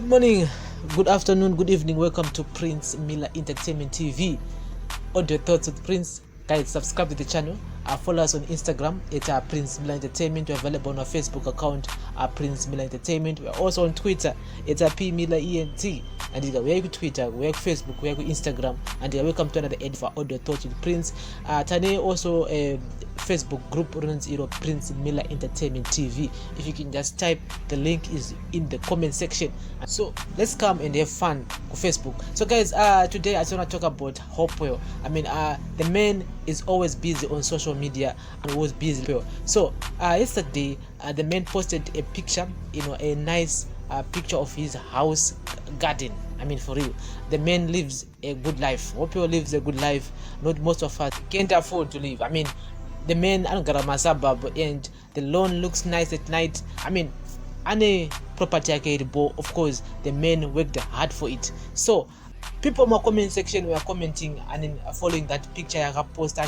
morning, good afternoon, good evening. Welcome to Prince Miller Entertainment TV. Audio thoughts with Prince. Guys, subscribe to the channel. Follow us on Instagram at Prince Miller Entertainment. We're available on our Facebook account, Prince Miller Entertainment. We're also on Twitter. It's P Miller ENT. And we are Twitter, we are Facebook, we are Instagram. And welcome to another edit for Audio Thoughts with Prince. Today also a Facebook group runs Prince Miller Entertainment TV. If you can just type, the link is in the comment section. So let's come and have fun on Facebook. So guys, today I just want to talk about Hopewell. The man is always busy on social media and was busy. So yesterday the man posted a picture, a nice picture of his house garden. For real, the man lives a good life. Hopewell lives a good life. Not most of us can't afford to live. The man got suburb and the lawn looks nice at night. Any property of course the man worked hard for it. So people in my comment section were commenting and following that picture I posted.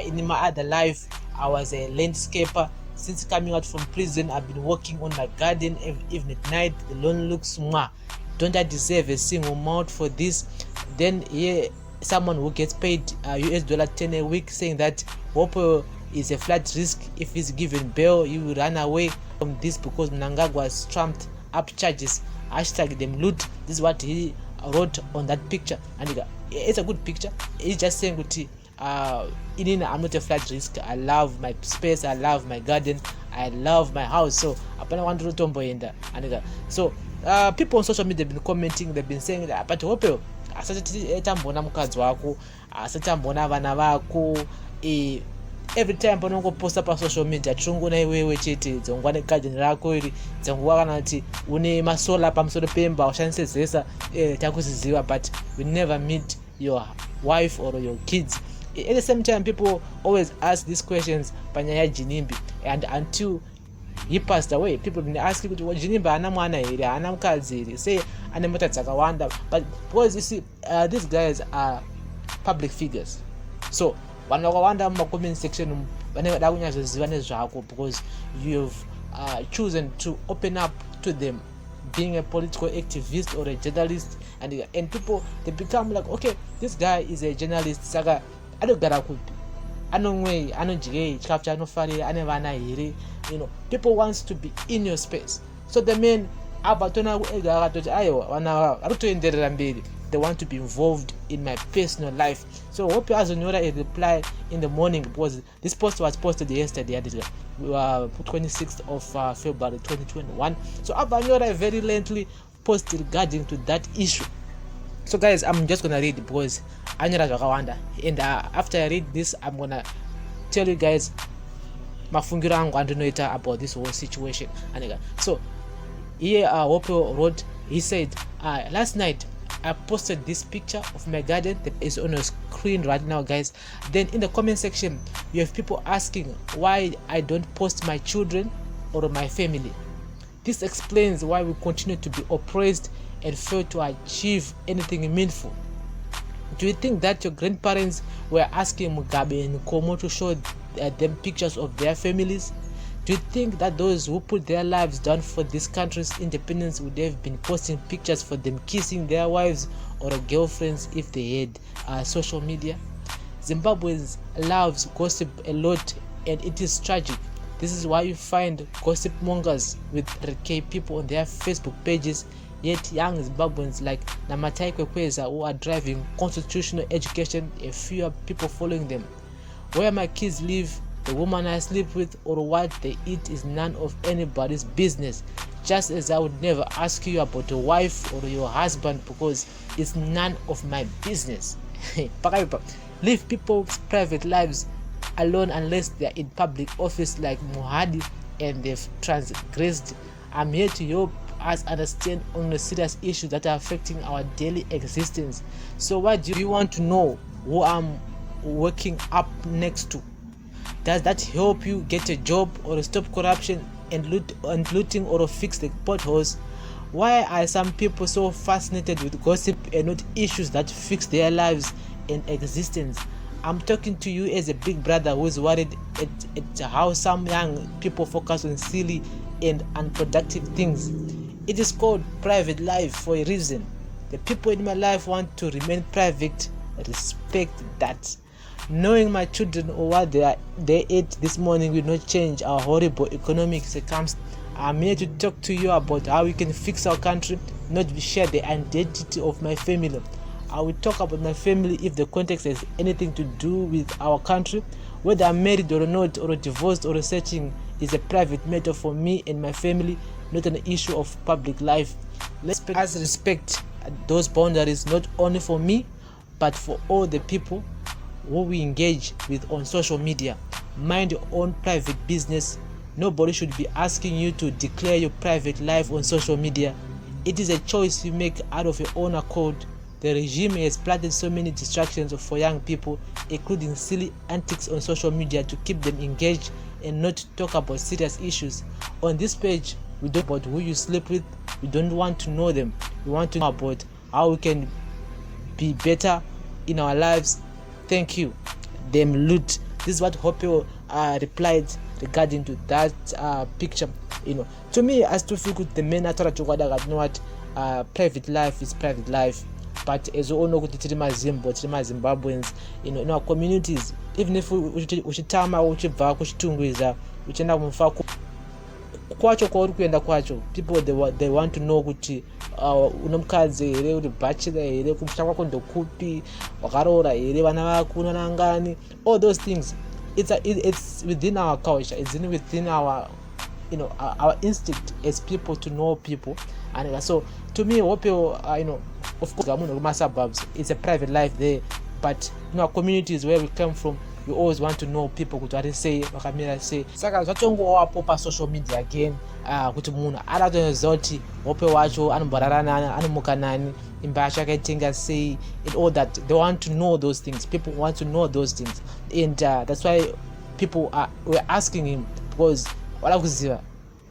In my other life I was a landscaper. Since coming out from prison, I've been working on my garden even at night. The lawn looks mwah. Don't I deserve a single mouth for this? Then someone who gets paid $10 a week saying that Hopewell is a flat risk. If he's given bail, he will run away from this because Mnangagwa's trumped up charges. Hashtag them loot. This is what he wrote on that picture. And it's a good picture. He's just saying I'm not a flat risk. I love my space, I love my garden, I love my house. So so people on social media have been commenting, they've been saying that but Hopewell every time panongo posta pa social media chungu na iwewe chete dzongwane garden rako iri dzongwa kana kuti une masola pamusoro pemba ushanisezesa takuziziva, but we never meet your wife or your kids. At the same time, people always ask these questions panyaya Jinimbi, and until he passed away, people been asking Jinimbi ana mwana ere ana mukadzi ere, say ane mota dzakawanda. But because you see these guys are public figures, so vanakawanda in my comment section vanevada kunyazoziva nezvako because you've chosen to open up to them being a political activist or a journalist, and people they become like, okay, this guy is a journalist, saka adogara kupi anongwe anonjige chapter anofarira ane vana here. People wants to be in your space. So the men abatona kuega akatoti aiwa vana arikutoenderera mberi, they want to be involved in my personal life. So hope as a reply in the morning, because this post was posted yesterday, 26th of February 2021. So Abanora very lengthy post regarding to that issue. So guys, I'm just gonna read because Anyara Wakawanda, and after I read this, I'm gonna tell you guys mafungiro angu andinoita about this whole situation. So here Hopewell wrote, he said, last night I posted this picture of my garden that is on your screen right now, guys. Then in the comment section you have people asking why I don't post my children or my family. This explains why we continue to be oppressed and fail to achieve anything meaningful. Do you think that your grandparents were asking Mugabe and Nkomo to show them pictures of their families? Do you think that those who put their lives down for this country's independence would have been posting pictures for them kissing their wives or girlfriends if they had social media? Zimbabweans loves gossip a lot, and it is tragic. This is why you find gossip mongers with 3K people on their Facebook pages, yet young Zimbabweans like Namatai Kwekweza who are driving constitutional education, a few people following them. Where my kids live, the woman I sleep with, or what they eat is none of anybody's business. Just as I would never ask you about your wife or your husband because it's none of my business. Leave people's private lives alone unless they're in public office like Muhadi and they've transgressed. I'm here to help us understand on the serious issues that are affecting our daily existence. So why do you want to know who I'm working up next to? Does that help you get a job or stop corruption and looting or fix the potholes? Why are some people so fascinated with gossip and not issues that fix their lives and existence? I'm talking to you as a big brother who is worried at how some young people focus on silly and unproductive things. It is called private life for a reason. The people in my life want to remain private. Respect that. Knowing my children or what they ate this morning will not change our horrible economic circumstances. I'm here to talk to you about how we can fix our country, not share the identity of my family. I will talk about my family if the context has anything to do with our country. Whether I'm married or not, or divorced or searching, is a private matter for me and my family, not an issue of public life. Let's respect those boundaries, not only for me, but for all the people who we engage with on social media. Mind your own private business. Nobody should be asking you to declare your private life on social media. It is a choice you make out of your own accord. The regime has planted so many distractions for young people, including silly antics on social media to keep them engaged and not talk about serious issues. On this page, we don't about who you sleep with. We don't want to know them. We want to know about how we can be better in our lives. Thank you. Them loot. This is what Hopewell replied regarding to that picture. To me, as to feel the main atara to what private life is private life. But as we all know, Zimbabweans, in our communities, even if uchitama uchibva kuchitungwiza uchenda kumfa kwacho kuenda kwacho, people they want to know kuti unomukadzi here, uri bachelor here, kumusha kwako ndokupi, wakaroora here, vana vako unonangani, all those things. It's within our culture, it's within our our instinct as people to know people. And so to me, what people of course my suburbs, it's a private life there, but in our communities where we come from, we always want to know people kuti say vakamira say saka zvatongowapo pa social media again kuti munhu aratoziva kuti hope wacho anomborarana anomuka nani, imba yacho akaitenga sei, and all that. They want to know those things. People want to know those things, and that's why people were asking him, because wala kuziva,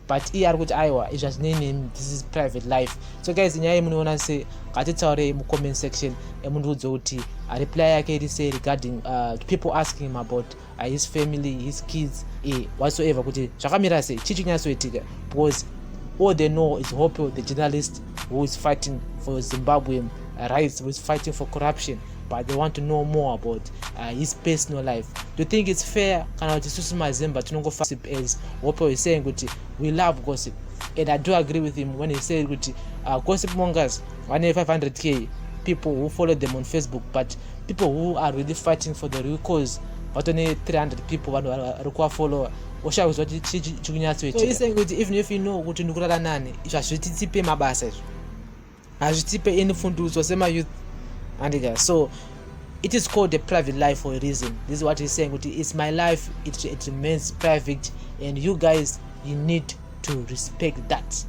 but he ari kuti aiwa it was name, this is private life. So guys, nyaya munoona se ngatitaure mu comment section emundiudze kuti reply yake iri sei regarding people asking him about his family, his kids, whatsoever, kuti zvakamira sei, chii chinyatsoitika, because all they know is Hopewell, the journalist who is fighting for Zimbabwean rights, who is fighting for corruption, but they want to know more about his personal life. Do you think it's fair kana kuti susu mazemba tinongofa as Hopewell is saying kuti we love gossip? And I do agree with him when he said kuti gossip mongers 500k people who follow them on Facebook, but people who are really fighting for the real cause, but only 300 people are follow. So he's saying kuti even if you know kuti ndikurara nani, zvazvitipe mabasa izvo, hazvitipe any funduso sema youth. And so it is called a private life for a reason. This is what he's saying. It's my life, it remains private, and you guys, you need to respect that.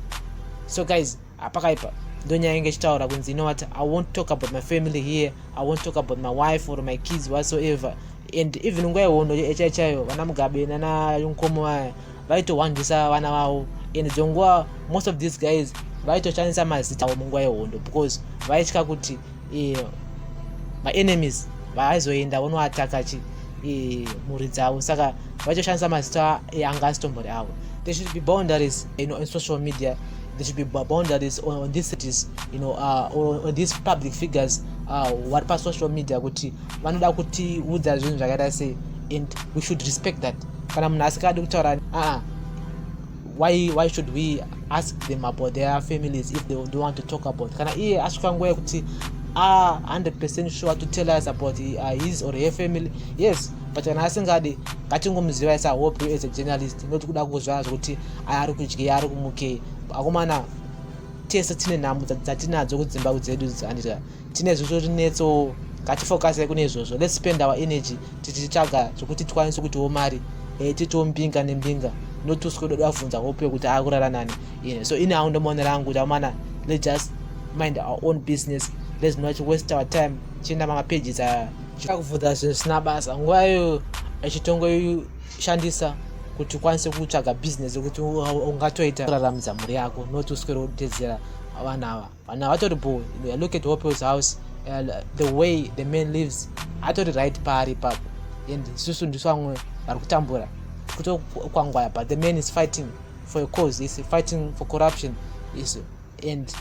So guys, apakaipa donya inge chitaura kunzi, you know what, I won't talk about my family here, I won't talk about my wife or my kids whatsoever. And even ngwayono echachayo vana mugabe nana yunkomo aya vaitowandisa vana vavo, and dzongwa most of these guys vaitoshandisa mazita avo mungwayondo because vaitya kuti my enemies vaizoenda vonoataka mhuri dzavo, saka vachoshandisa mazita angasitombory avo. There should be boundaries in social media. There should be boundaries on these cities, on these public figures vari pa social media kuti vanoda kuti udza zvinhu zvakaita sei, and we should respect that. Kana munhu asikadi kutaura why should we ask them about their families if they don't want to talk about? Kana iye asvika nguva yekuti 100% sure to tell us about his or her family, yes, but kana asingadi ngatingomuziva isa Hope as a journalist, not kuda kuzva kuti ari kudya ari kumuke. Akomana tese tine nhamo dzatinadzo kudzimbabwe dzedu andita tine zvozvo rinetso, ngatifocus kune izvozvo. Let's spend our energy tichitsvaga zvokuti tikwanise kutiwo mari titiwo mbinga nembinga, not tuswedodavhunza Hope kuti akurara nani. So ine aundomaona rangu kuti amana, let's just mind our own business. Let's not waste our time chienda mamapages chakuvhudza zvinhu zvisina basa. Nguvayo achitongoishandisa kuti ukwanise kutsvaga business yokuti ungatoita kuraramidza mhuri yako, not uswere kutedzera vana ava. Vana vatori bo, look at Hopewell's house, the way the man lives, atori right paari ipapo, and isusu ndisu vamwe vari kutambura kutokwangwaya, but the man is fighting for a cause, he's fighting for corruption. and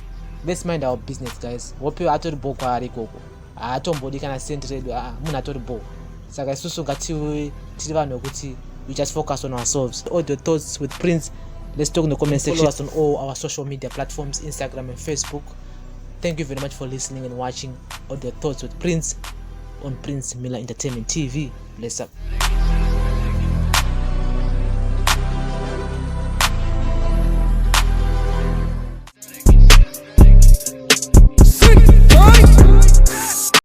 let's mind our business, guys. Hope atori bo kwari koko atombodi kana send redu munhu atori bo. Saka isusu ngatiwe tiri vanhu wekuti we just focus on ourselves. All the thoughts with Prince, let's talk in the comment section. Follow us on all our social media platforms, Instagram and Facebook. Thank you very much for listening and watching All the Thoughts with Prince on Prince Miller Entertainment TV. Bless up.